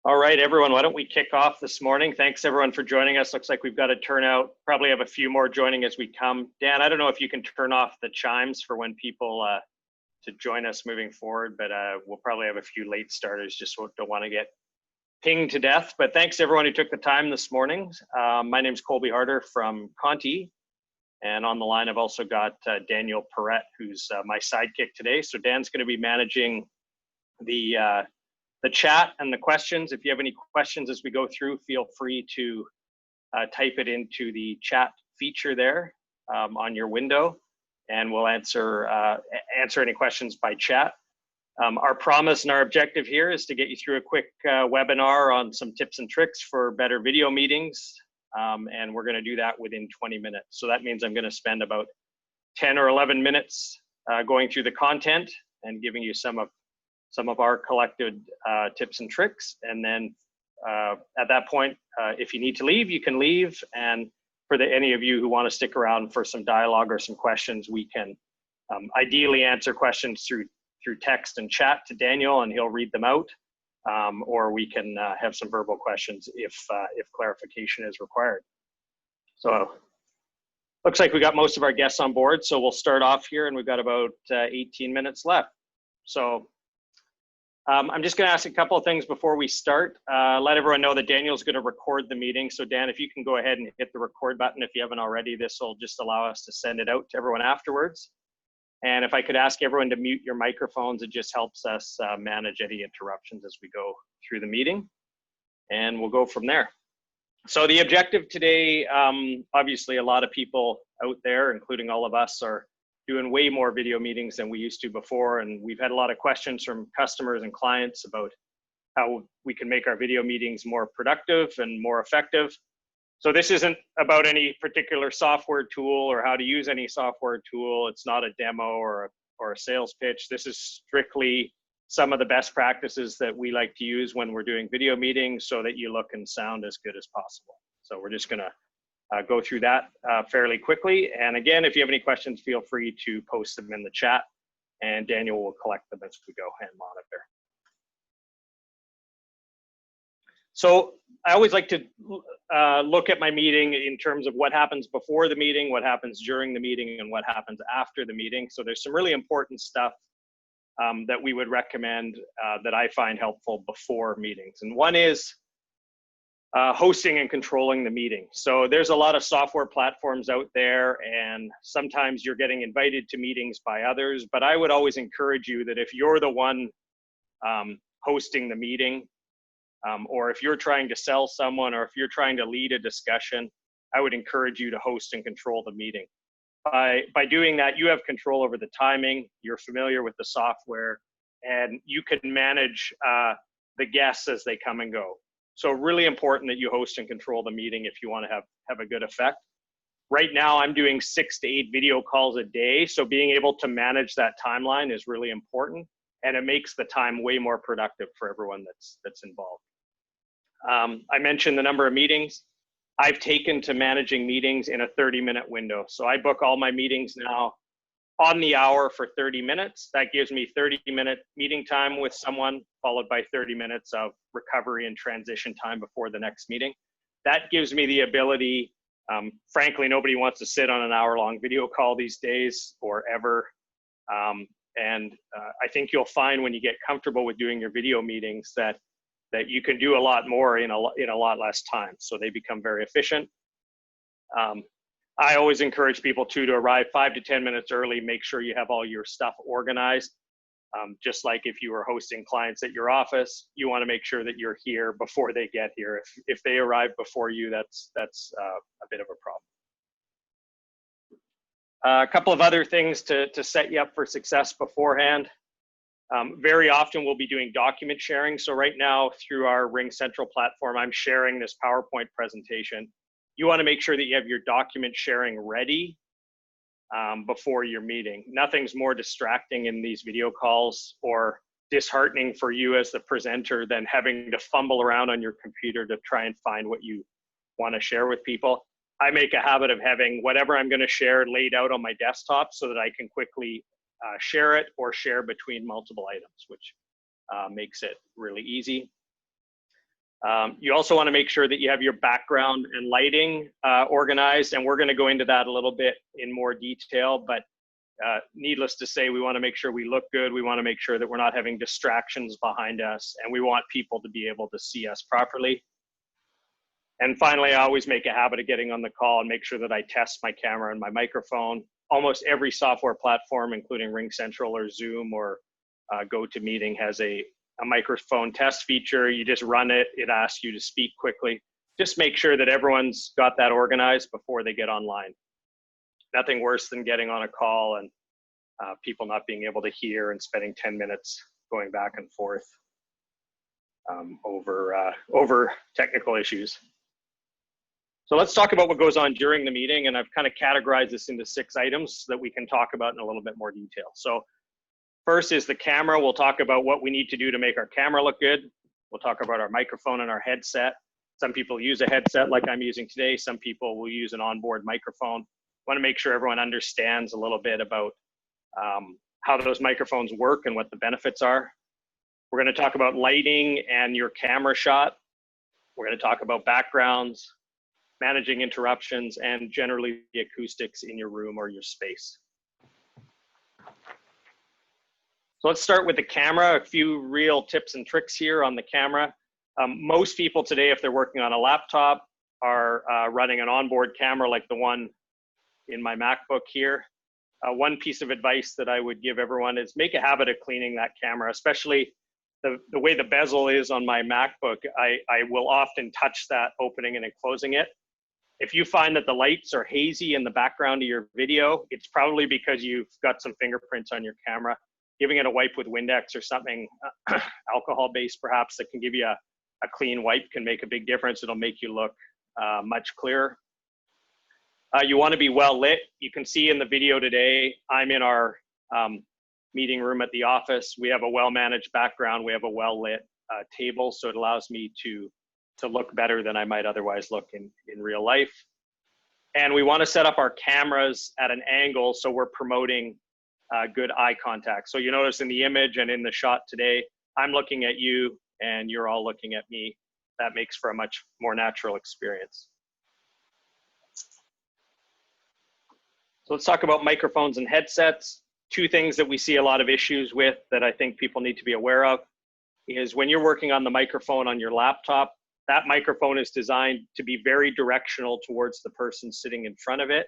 All right, everyone, why don't we kick off this morning? Thanks everyone for joining us. Looks like we've got a turnout. Probably have a few more joining as we come. Dan, I don't know if you can turn off the chimes for when people to join us moving forward, but we'll probably have a few late starters, just don't want to get pinged to death. But thanks everyone who took the time this morning. My name's Colby Harder from Conti, and on the line I've also got Daniel Perrette, who's my sidekick today. So Dan's going to be managing the chat and the questions. If you have any questions as we go through, feel free to type it into the chat feature there on your window, and we'll answer any questions by chat. Our promise and our objective here is to get you through a quick webinar on some tips and tricks for better video meetings, and we're going to do that within 20 minutes. So that means I'm going to spend about 10 or 11 minutes going through the content and giving you some of our collected tips and tricks. And then at that point, if you need to leave, you can leave. And for any of you who want to stick around for some dialogue or some questions, we can ideally answer questions through text and chat to Daniel, and he'll read them out. Or we can have some verbal questions if clarification is required. So looks like we got most of our guests on board. So we'll start off here, and we've got about 18 minutes left. So I'm just going to ask a couple of things before we start. Let everyone know that Daniel's going to record the meeting. So Dan, if you can go ahead and hit the record button if you haven't already, this will just allow us to send it out to everyone afterwards. And if I could ask everyone to mute your microphones, it just helps us manage any interruptions as we go through the meeting. And we'll go from there. So the objective today, obviously a lot of people out there, including all of us, are doing way more video meetings than we used to before. And we've had a lot of questions from customers and clients about how we can make our video meetings more productive and more effective. So this isn't about any particular software tool or how to use any software tool. It's not a demo or a sales pitch. This is strictly some of the best practices that we like to use when we're doing video meetings so that you look and sound as good as possible. So we're just gonna go through that fairly quickly. And again, if you have any questions, feel free to post them in the chat, and Daniel will collect them as we go and monitor. So I always like to look at my meeting in terms of what happens before the meeting, what happens during the meeting, and what happens after the meeting. So there's some really important stuff that we would recommend that I find helpful before meetings. And one is hosting and controlling the meeting. So there's a lot of software platforms out there, and sometimes you're getting invited to meetings by others, but I would always encourage you that if you're the one hosting the meeting, or if you're trying to sell someone, or if you're trying to lead a discussion, I would encourage you to host and control the meeting. By doing that, you have control over the timing, you're familiar with the software, and you can manage the guests as they come and go. So really important that you host and control the meeting if you want to have a good effect. Right now, I'm doing 6 to 8 video calls a day. So being able to manage that timeline is really important, and it makes the time way more productive for everyone that's involved. I mentioned the number of meetings. I've taken to managing meetings in a 30-minute window. So I book all my meetings now on the hour for 30 minutes. That gives me 30-minute meeting time with someone, followed by 30 minutes of recovery and transition time before the next meeting. That gives me the ability, frankly, nobody wants to sit on an hour-long video call these days or ever. And I think you'll find when you get comfortable with doing your video meetings that you can do a lot more in a lot less time. So they become very efficient. I always encourage people to arrive 5 to 10 minutes early, make sure you have all your stuff organized. Just like if you were hosting clients at your office, you want to make sure that you're here before they get here. If they arrive before you, that's a bit of a problem. A couple of other things to set you up for success beforehand. Very often we'll be doing document sharing. So right now through our Ring Central platform, I'm sharing this PowerPoint presentation. You want to make sure that you have your document sharing ready before your meeting. Nothing's more distracting in these video calls or disheartening for you as the presenter than having to fumble around on your computer to try and find what you want to share with people. I make a habit of having whatever I'm going to share laid out on my desktop so that I can quickly share it or share between multiple items, which makes it really easy. You also want to make sure that you have your background and lighting organized, and we're going to go into that a little bit in more detail, but needless to say, we want to make sure we look good. We want to make sure that we're not having distractions behind us, and we want people to be able to see us properly. And finally, I always make a habit of getting on the call and make sure that I test my camera and my microphone. Almost every software platform, including RingCentral or Zoom or GoToMeeting, has a microphone test feature. You just run it. It asks you to speak quickly. Just make sure that everyone's got that organized before they get online. Nothing worse than getting on a call and people not being able to hear and spending 10 minutes going back and forth over technical issues. So let's talk about what goes on during the meeting, and I've kind of categorized this into 6 items that we can talk about in a little bit more detail. So first is the camera. We'll talk about what we need to do to make our camera look good. We'll talk about our microphone and our headset. Some people use a headset like I'm using today. Some people will use an onboard microphone. Want to make sure everyone understands a little bit about how those microphones work and what the benefits are. We're going to talk about lighting and your camera shot. We're going to talk about backgrounds, managing interruptions, and generally the acoustics in your room or your space. So let's start with the camera. A few real tips and tricks here on the camera. Most people today, if they're working on a laptop, are running an onboard camera like the one in my MacBook here. One piece of advice that I would give everyone is make a habit of cleaning that camera, especially the way the bezel is on my MacBook. I will often touch that opening and then closing it. If you find that the lights are hazy in the background of your video, it's probably because you've got some fingerprints on your camera. Giving it a wipe with Windex or something alcohol-based perhaps that can give you a clean wipe can make a big difference. It'll make you look much clearer. You want to be well lit. You can see in the video today, I'm in our meeting room at the office. We have a well-managed background. We have a well-lit table, so it allows me to look better than I might otherwise look in real life. And we want to set up our cameras at an angle so we're promoting good eye contact. So you notice in the image and in the shot today, I'm looking at you and you're all looking at me. That makes for a much more natural experience. So let's talk about microphones and headsets. 2 things that we see a lot of issues with that I think people need to be aware of is when you're working on the microphone on your laptop, that microphone is designed to be very directional towards the person sitting in front of it.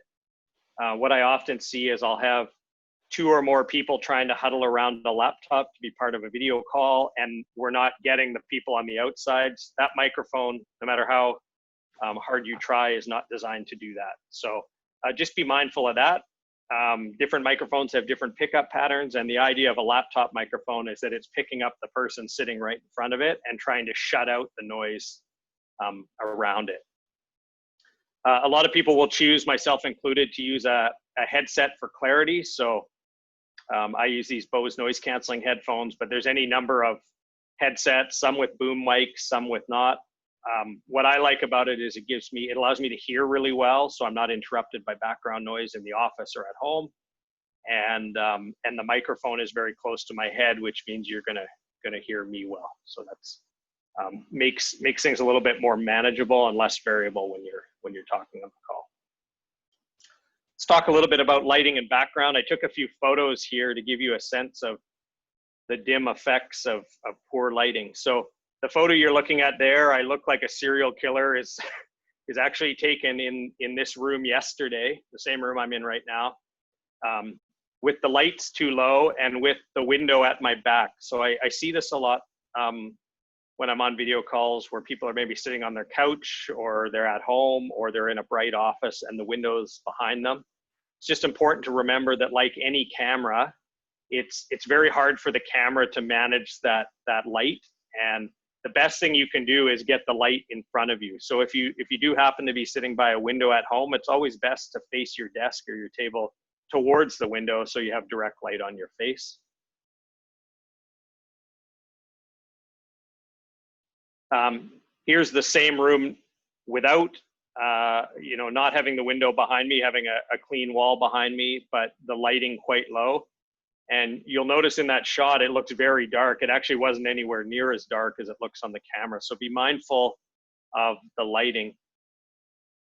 What I often see is I'll have 2 or more people trying to huddle around the laptop to be part of a video call, and we're not getting the people on the outsides. That microphone, no matter how hard you try, is not designed to do that. So just be mindful of that. Different microphones have different pickup patterns, and the idea of a laptop microphone is that it's picking up the person sitting right in front of it and trying to shut out the noise around it. A lot of people will choose, myself included, to use a headset for clarity. So I use these Bose noise canceling headphones, but there's any number of headsets, some with boom mics, some with not. What I like about it is it allows me to hear really well, so I'm not interrupted by background noise in the office or at home. And the microphone is very close to my head, which means you're gonna hear me well. So that's makes things a little bit more manageable and less variable when you're talking on the call. Let's talk a little bit about lighting and background. I took a few photos here to give you a sense of the dim effects of poor lighting. So the photo you're looking at there, I look like a serial killer, is actually taken in this room yesterday, the same room I'm in right now, with the lights too low and with the window at my back. So I see this a lot when I'm on video calls where people are maybe sitting on their couch or they're at home or they're in a bright office and the window's behind them. It's just important to remember that, like any camera, it's very hard for the camera to manage that light, and the best thing you can do is get the light in front of you. So if you do happen to be sitting by a window at home, it's always best to face your desk or your table towards the window so you have direct light on your face. Here's the same room without, not having the window behind me, having a clean wall behind me, but the lighting quite low. And you'll notice in that shot, it looks very dark. It actually wasn't anywhere near as dark as it looks on the camera. So be mindful of the lighting.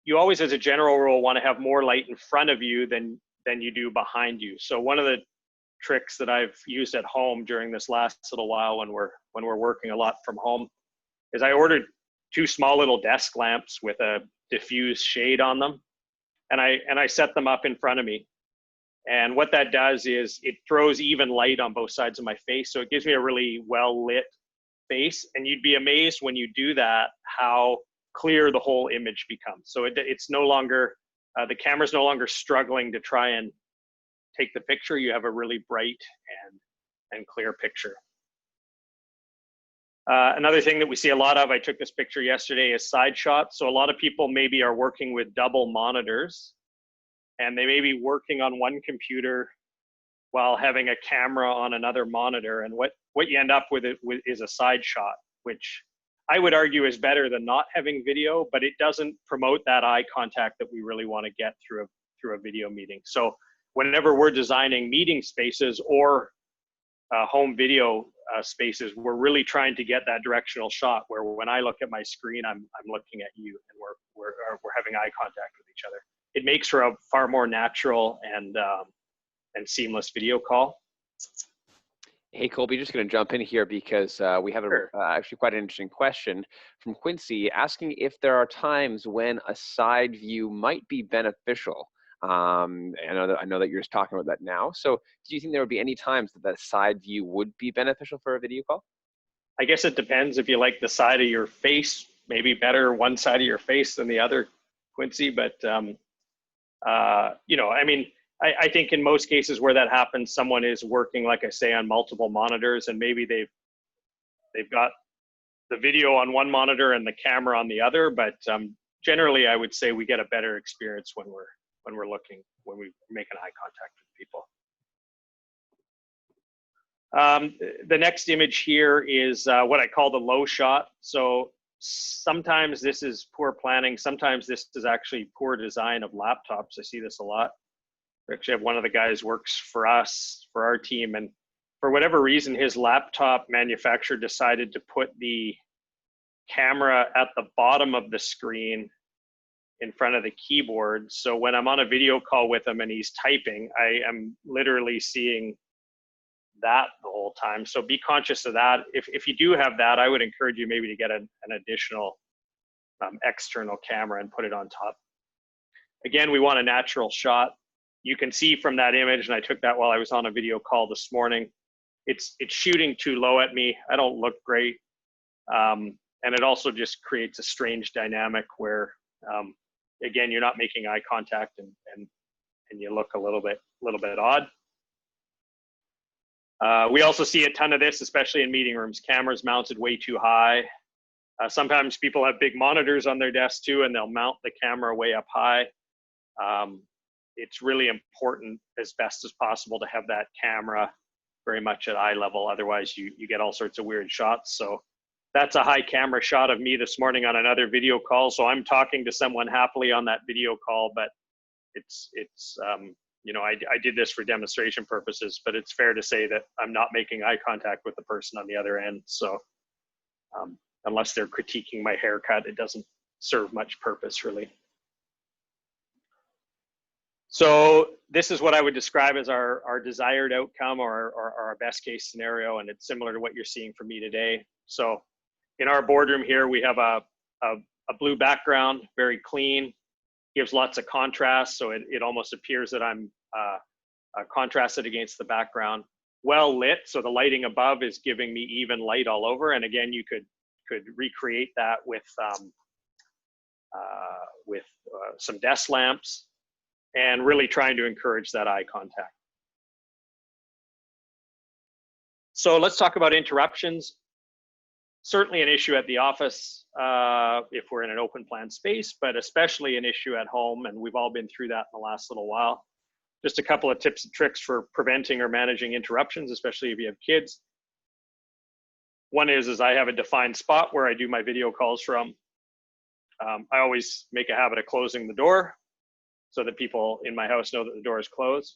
You always, as a general rule, want to have more light in front of you than you do behind you. So one of the tricks that I've used at home during this last little while when we're working a lot from home is I ordered 2 small little desk lamps with a diffuse shade on them, and I set them up in front of me. And what that does is it throws even light on both sides of my face, so it gives me a really well lit face. And you'd be amazed when you do that how clear the whole image becomes. So it's no longer the camera's no longer struggling to try and take the picture. You have a really bright and clear picture. Another thing that we see a lot of, I took this picture yesterday, is side shots. So a lot of people maybe are working with double monitors, and they may be working on one computer while having a camera on another monitor. And what you end up with is a side shot, which I would argue is better than not having video, but it doesn't promote that eye contact that we really want to get through a video meeting. So whenever we're designing meeting spaces or home video spaces, we're really trying to get that directional shot where when I look at my screen, I'm looking at you, and we're having eye contact with each other. It makes for a far more natural and seamless video call. Hey, Colby, just going to jump in here because we have actually quite an interesting question from Quincy asking if there are times when a side view might be beneficial. I know that you're just talking about that now. So do you think there would be any times that the side view would be beneficial for a video call? I guess it depends. If you like the side of your face, maybe better one side of your face than the other, Quincy. But, I mean, I think in most cases where that happens, someone is working, like I say, on multiple monitors, and maybe they've got the video on one monitor and the camera on the other. But generally, I would say we get a better experience when we make an eye contact with people. The next image here is what I call the low shot. So sometimes this is poor planning. Sometimes this is actually poor design of laptops. I see this a lot. We actually have one of the guys works for us, for our team, and for whatever reason, his laptop manufacturer decided to put the camera at the bottom of the screen in front of the keyboard. So when I'm on a video call with him and he's typing, I am literally seeing that the whole time. So be conscious of that. If you do have that, I would encourage you maybe to get an additional external camera and put it on top. Again, we want a natural shot. You can see from that image, and I took that while I was on a video call this morning, it's shooting too low at me. I don't look great. And it also just creates a strange dynamic where, again, you're not making eye contact and you look a little bit odd. We also see a ton of this, especially in meeting rooms, cameras mounted way too high. Sometimes people have big monitors on their desk too, and they'll mount the camera way up high. It's really important as best as possible to have that camera very much at eye level. Otherwise you get all sorts of weird shots. So that's a high camera shot of me this morning on another video call. So I'm talking to someone happily on that video call, but it's I did this for demonstration purposes, but it's fair to say that I'm not making eye contact with the person on the other end. So unless they're critiquing my haircut, it doesn't serve much purpose really. So this is what I would describe as our desired outcome or our best case scenario, and it's similar to what you're seeing from me today. So in our boardroom here, we have a blue background, very clean, gives lots of contrast, so it almost appears that I'm contrasted against the background. Well lit, so the lighting above is giving me even light all over, and again, you could recreate that with some desk lamps, and really trying to encourage that eye contact. So let's talk about interruptions. Certainly an issue at the office if we're in an open plan space, but especially an issue at home, and we've all been through that in the last little while. Just a couple of tips and tricks for preventing or managing interruptions, especially if you have kids. One is I have a defined spot where I do my video calls from. I always make a habit of closing the door so that people in my house know that the door is closed.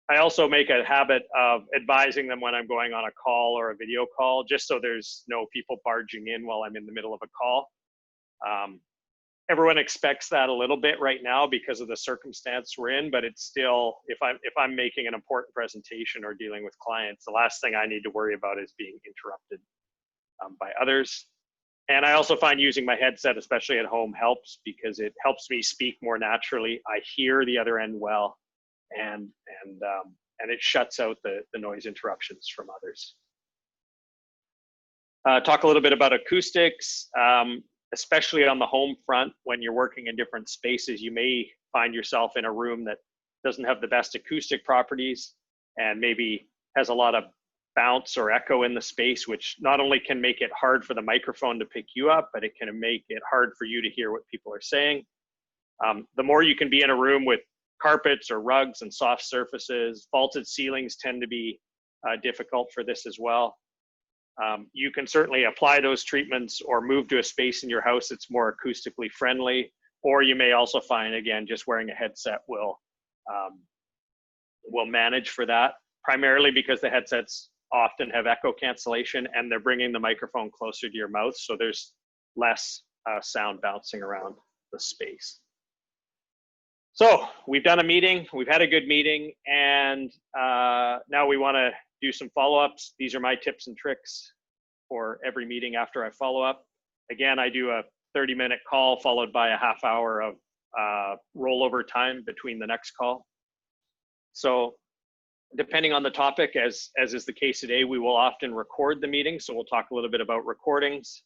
I also make a habit of advising them when I'm going on a call or a video call, just so there's no people barging in while I'm in the middle of a call. Everyone expects that a little bit right now because of the circumstance we're in, but it's still, if I'm making an important presentation or dealing with clients, the last thing I need to worry about is being interrupted by others. And I also find using my headset, especially at home, helps because it helps me speak more naturally. I hear the other end well, and it shuts out the noise interruptions from others. Talk a little bit about acoustics, especially on the home front. When you're working in different spaces, you may find yourself in a room that doesn't have the best acoustic properties and maybe has a lot of bounce or echo in the space, which not only can make it hard for the microphone to pick you up, but it can make it hard for you to hear what people are saying. The more you can be in a room with carpets or rugs and soft surfaces, vaulted ceilings tend to be difficult for this as well. You can certainly apply those treatments or move to a space in your house that's more acoustically friendly, or you may also find, again, just wearing a headset will manage for that, primarily because the headsets often have echo cancellation and they're bringing the microphone closer to your mouth, so there's less sound bouncing around the space. So we've done a meeting, we've had a good meeting, and now we want to do some follow-ups. These are my tips and tricks for every meeting after I follow up. Again, I do a 30-minute call followed by a half hour of rollover time between the next call. So depending on the topic, as is the case today, we will often record the meeting. So we'll talk a little bit about recordings.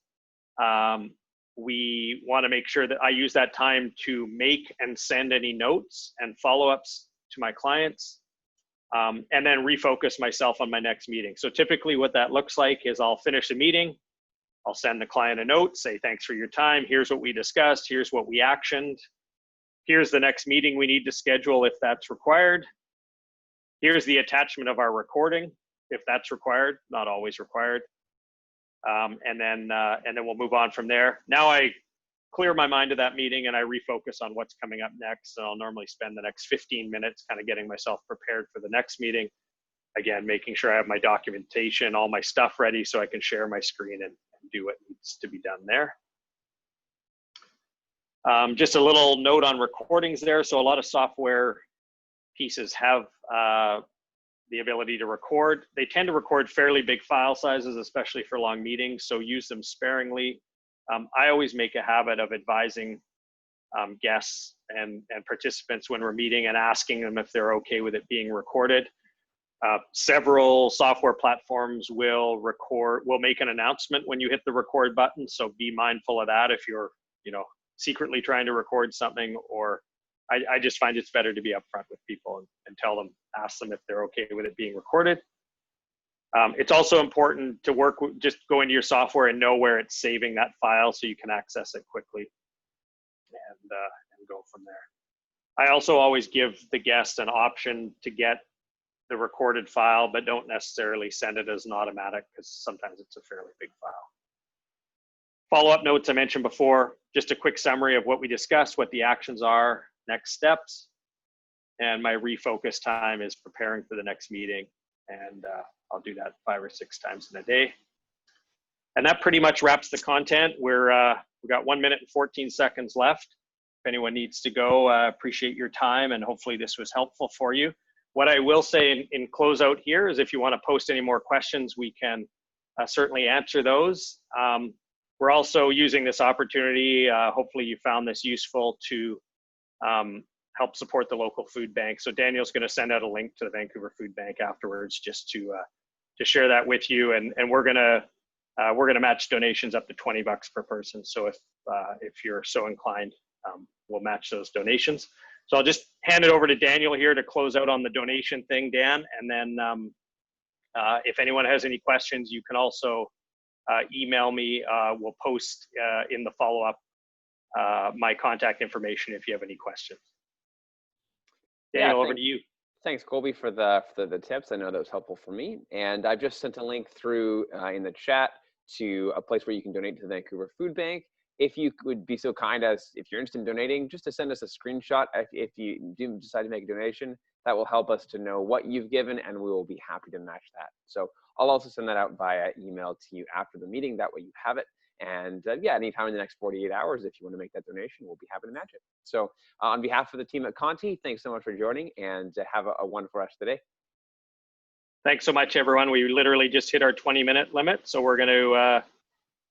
We want to make sure that I use that time to make and send any notes and follow-ups to my clients, and then refocus myself on my next meeting. So typically what that looks like is I'll finish a meeting, I'll send the client a note, say, thanks for your time, here's what we discussed, here's what we actioned, here's the next meeting we need to schedule if that's required. Here's the attachment of our recording, if that's required, not always required. And then we'll move on from there. Now I clear my mind of that meeting and I refocus on what's coming up next. And I'll normally spend the next 15 minutes kind of getting myself prepared for the next meeting. Again, making sure I have my documentation, all my stuff ready so I can share my screen and do what needs to be done there. Just a little note on recordings there. So a lot of software pieces have the ability to record. They tend to record fairly big file sizes, especially for long meetings, so use them sparingly. I always make a habit of advising guests and participants when we're meeting and asking them if they're okay with it being recorded. Several software platforms will make an announcement when you hit the record button, so be mindful of that if you're secretly trying to record something, or I just find it's better to be upfront with people and tell them, ask them if they're okay with it being recorded. It's also important to just go into your software and know where it's saving that file so you can access it quickly and go from there. I also always give the guest an option to get the recorded file, but don't necessarily send it as an automatic because sometimes it's a fairly big file. Follow-up notes I mentioned before, just a quick summary of what we discussed, what the actions are, next steps, and my refocus time is preparing for the next meeting, and I'll do that 5 or 6 times in a day. And that pretty much wraps the content. We've got 1 minute and 14 seconds left. If anyone needs to go, appreciate your time, and hopefully this was helpful for you. What I will say in closeout here is if you want to post any more questions, we can certainly answer those. We're also using this opportunity, hopefully you found this useful, to help support the local food bank. So Daniel's going to send out a link to the Vancouver Food Bank afterwards, just to share that with you. And we're gonna match donations up to $20 per person. So if you're so inclined, we'll match those donations. So I'll just hand it over to Daniel here to close out on the donation thing, Dan. And then if anyone has any questions, you can also email me. We'll post in the follow-up my contact information if you have any questions. Daniel, over to you. Thanks, Colby, for the tips. I know that was helpful for me. And I've just sent a link through in the chat to a place where you can donate to the Vancouver Food Bank. If you would be so kind as, if you're interested in donating, just to send us a screenshot if you do decide to make a donation. That will help us to know what you've given, and we will be happy to match that. So I'll also send that out via email to you after the meeting. That way you have it. And yeah, anytime in the next 48 hours, if you want to make that donation, we'll be happy to match it. So on behalf of the team at Conti, thanks so much for joining, and have a wonderful rest of the day. Thanks so much, everyone. We literally just hit our 20-minute limit, so we're going to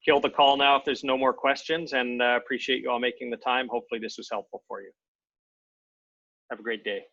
kill the call now if there's no more questions, and appreciate you all making the time. Hopefully this was helpful for you. Have a great day.